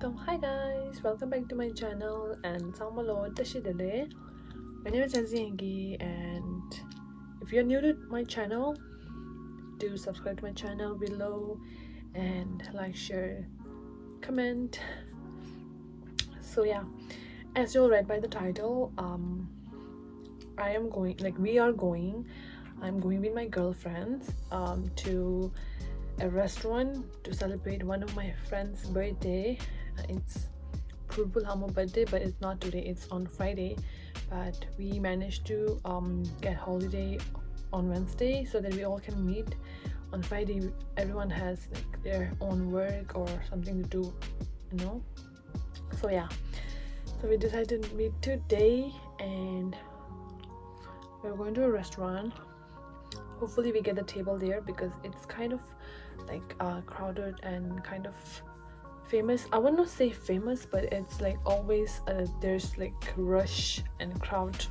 Hi guys, welcome back to my channel and Samalo Tashidale. My name is Aziengi, and if you're new to my channel, do subscribe to my channel below and like, share, comment. So yeah, as you'll read by the title, I'm going with my girlfriends to a restaurant to celebrate one of my friend's birthday. It's Purple Hamo birthday, but it's not today, it's on Friday. But we managed to get holiday on Wednesday so that we all can meet on Friday. Everyone has like their own work or something to do, so yeah, so we decided to meet today and we're going to a restaurant. Hopefully we get the table there because it's kind of like crowded and kind of famous. I would not say famous, but it's like always there's like rush and crowd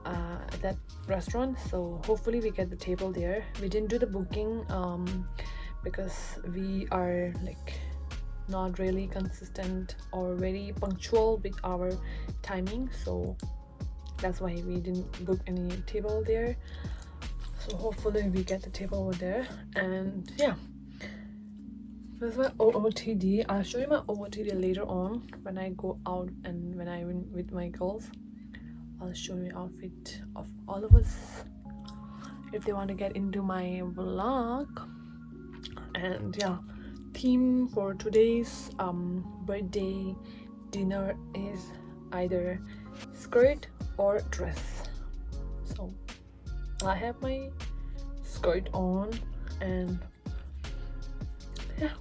at that restaurant. So hopefully we get the table there. We didn't do the booking because we are like not really consistent or very punctual with our timing, so that's why we didn't book any table there. So hopefully we get the table over there. And yeah, this is my OOTD. I'll show you my OOTD later on when I go out and when I'm with my girls. I'll show you outfit of all of us if they want to get into my vlog. And yeah, theme for today's birthday dinner is either skirt or dress. So I have my skirt on, and yeah,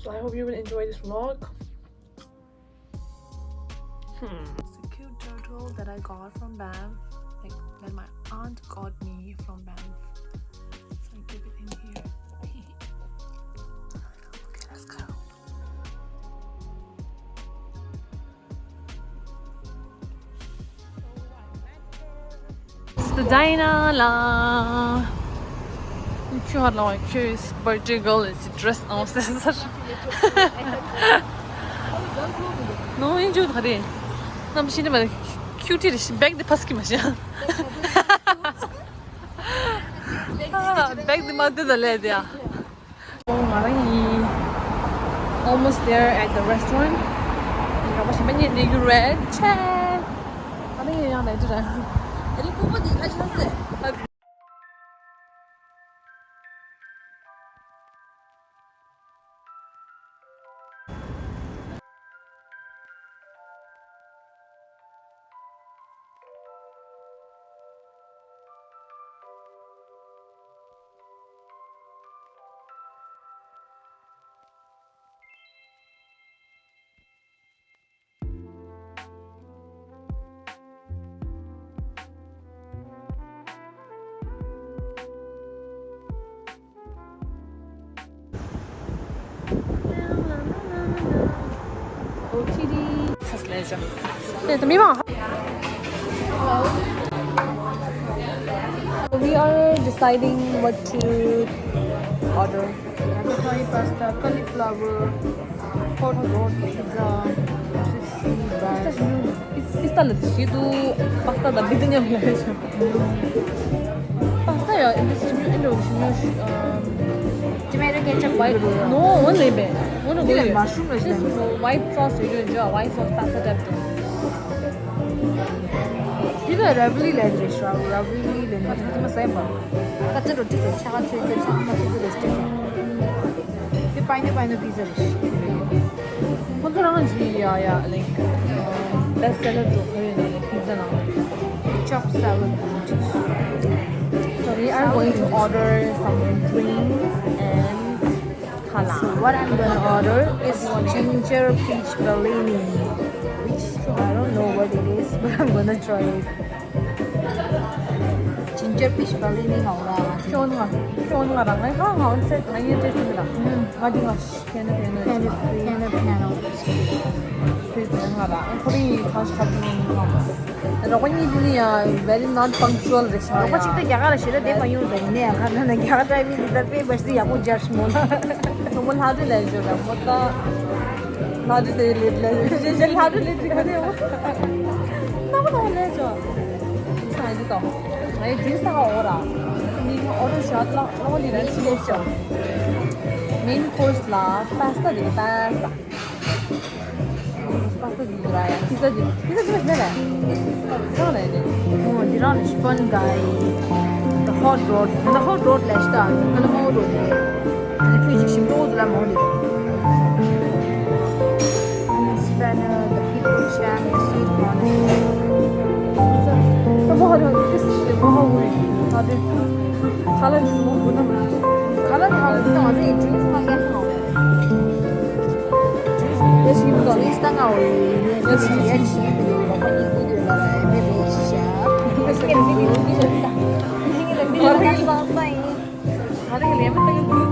so I hope you will enjoy this vlog. It's a cute turtle that I got from Banff, like that my aunt got me from Banff. So I keep it in here. Okay, let's go. It's the Dinah la. Cute like cute birthday girl is dressed en César. 너무 인조 다리. 남 시네마 큐티를 bag the passki 마시야. Bag the mother the lady. Almost there at the restaurant.เราไปชิมเป็นยังไงกูเรดแช่อะไรอย่างไรจุดนั้นอันนี้ปุ๊บดีก็ชัดเลยOTD. Sasleja. We are deciding what to order. Curry pasta, cauliflower, hot dog, pizza, pasta là chỉ tu pasta da biznya village. Pasta ya tomato ketchup white. No, one lebe. One of the mushroom. This white sauce you do, white sauce pasta type. This is ravioli like this. Ravioli like what is my name? That's a roti. Chaka chili. Chaka masala roti. The pineapple pizza. What's wrong with you? Yeah, like best seller pizza now. Chopped salad. So we are going to order some drinks and halal. So what I'm gonna order is ginger peach bellini, which I don't know what it is, but I'm gonna try it. Ginger peach bellini 나오라. 시원하랑 하나 set 많이 드십니다. 어디가 piano. 그래서 우리 다시 가는 거. Ronya very not punctual restaurant. Apa cerita jaga sih dia payu dari ni karena jaga driving di tapi pasti aku judge mula. Nomor hari lah juga. Mata 나도 내일 이제 제일 하루 내일 가네요. 너무 내줘. 사이드 또. 아니 진짜가 오라. 니 오늘 샷라 너리는 시겠죠. 메인 코스 라 파스타 디 파스타. 파스타 디 드라야. 피자 좀 내래. 그러네. 니랑 fun guy. The hot rod. The hot rod lashta. Kana mo road. Ni tu shim road la mo ni. Spanner, the people jam, the sweet corn. बहुत किस बहुत हुई खाते खाला जिसमें बुना बना खाला खाला जिसमें आजे ड्रिंक्स ना क्या खाओ ड्रिंक्स ये चीज़ तो ड्रिंक्स तंग आओ ये चीज़ ये चीज़ तो बापा ये कोई जो ला रहा है मैं बेचा इसके लिए भी नहीं चलता इसके लिए भी नहीं बात नहीं हमारे के लिए मैं तंग कुछ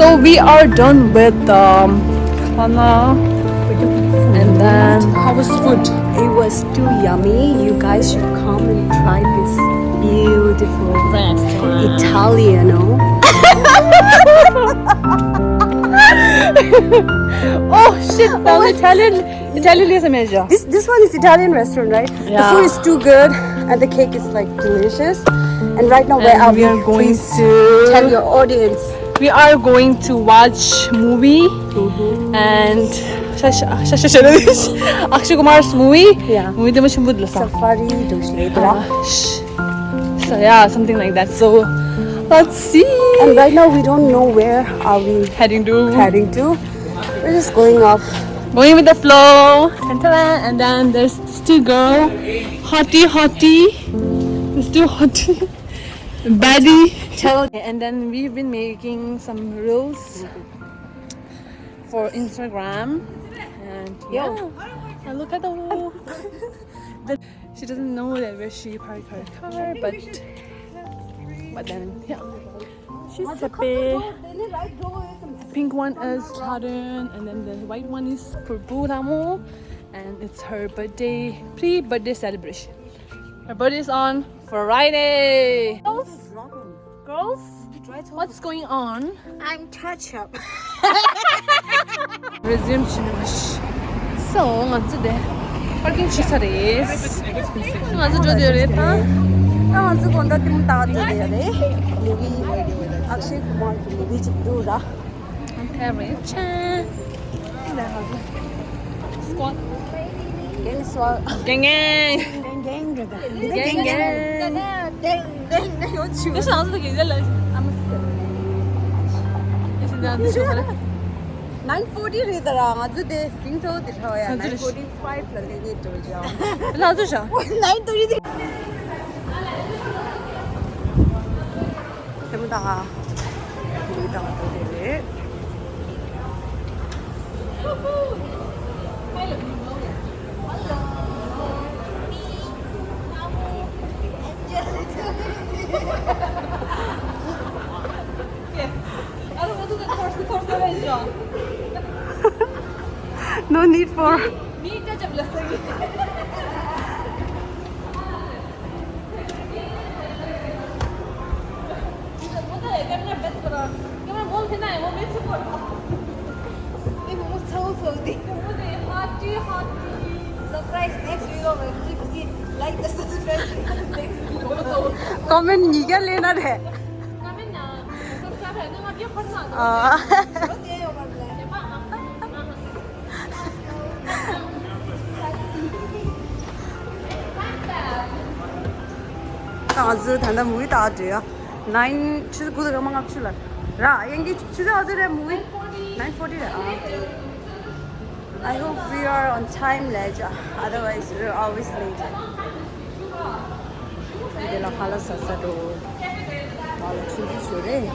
So we are done with khana and then how was food? It was too yummy. You guys should come and try this beautiful Italiano. Oh shit! That was Italian is amazing. This one is Italian restaurant, right? Yeah. The food is too good and the cake is like delicious. And right now, where are we are going Please to tell your audience. we are going to watch movie and Akshay Kumar's movie. Yeah. Movie de mushum budla sa. Safari Dosledra. So yeah, something like that. So let's see. And right now, we don't know where are we Heading to We're just going off. going with the flow. And then there's this two girl, hottie. There's two hottie, baddie. And then we've been making some reels for Instagram. And yeah, and look at the wall. She doesn't know that where she parked her car, but then yeah, she's happy. Pink one is Laden, and then the white one is Purburamu, and it's her birthday, pre-birthday celebration. Her birthday is on Friday. Girls, what's going on? I'm touch up. Resume chinimash. So, today parking chisares. Akshay Kumar movie chikdura. Squad. Gang swal. Gang. ليش انا قصدك يلا I'm 940 리더라. 아주 내 싱서 들어야. 945 lalenge toja. لا ترجع 930. 해보다가 여기다가 노래를. No need for. Surprise next video में किसी like the subscribe comment नहीं क्या लेना है大致谈的 movie 大致啊9其实过得刚刚去了是吧应该去到这个 movie 9:40了啊 I hope we are on time later otherwise we're always late 이제 나 갈았었어도 말로 준비 줄에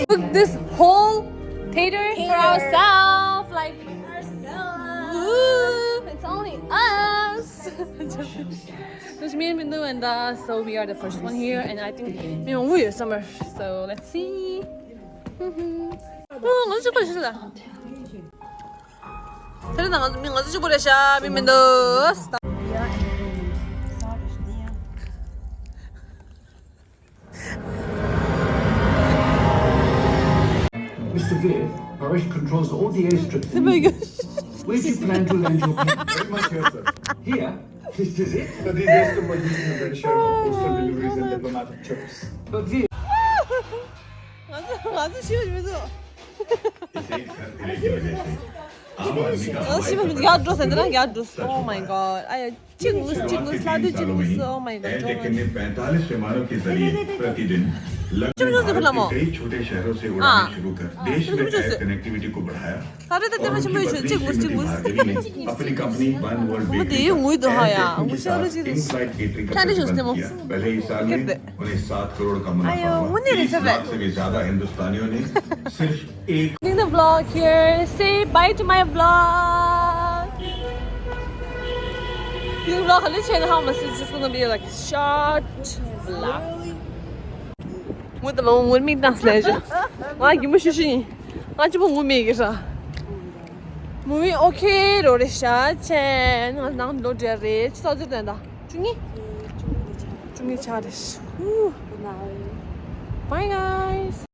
Cook this whole tater for ourselves, like woo, it's only us. Just me and Mindu, and so we are the first one here, and I think me and we are summer. So let's see. 어디 찍고 있었어? 테레나 민 어디 찍고 있었어? 민민도. Mr. Veer, Paresh controls all the airstrips. Where do you plan to land your plane? Very much here, sir. Here? This is it? So these are the position of share of postal deliveries and diplomatic trips. But Veer, 아주 쉬워지면서. 아주 쉬워지면서 야드로스 애들아 야드로스. Oh my god. 아야 चिंगूस laddu चिंगूस. Oh my god. ने 45 विमानों के जरिए प्रतिदिन लगभग कई छोटे शहरों से उड़ानें शुरू कर देश में एयर कनेक्टिविटी को बढ़ाया और उनकी पत्नी श्रीमती भारदेवी ने अपनी company one world bakery in flight catering का प्रतिबंध किया पहले ही साल में उन्हें 7 करोड़ का मुनाफा हुआ 30 लाख से भी ज्यादा हिंदुस्तानियों ने सिर्फ एक Ending the vlog here. Say bye to my vlog. This vlog 很长的话，我们是 just gonna be like short vlog. 我怎么我没当时来着？我给我学习，我这不我没个啥。movie okay rồi sao chen nó nang lo de re sao chứ đây đó chung ni cha đấy bye guys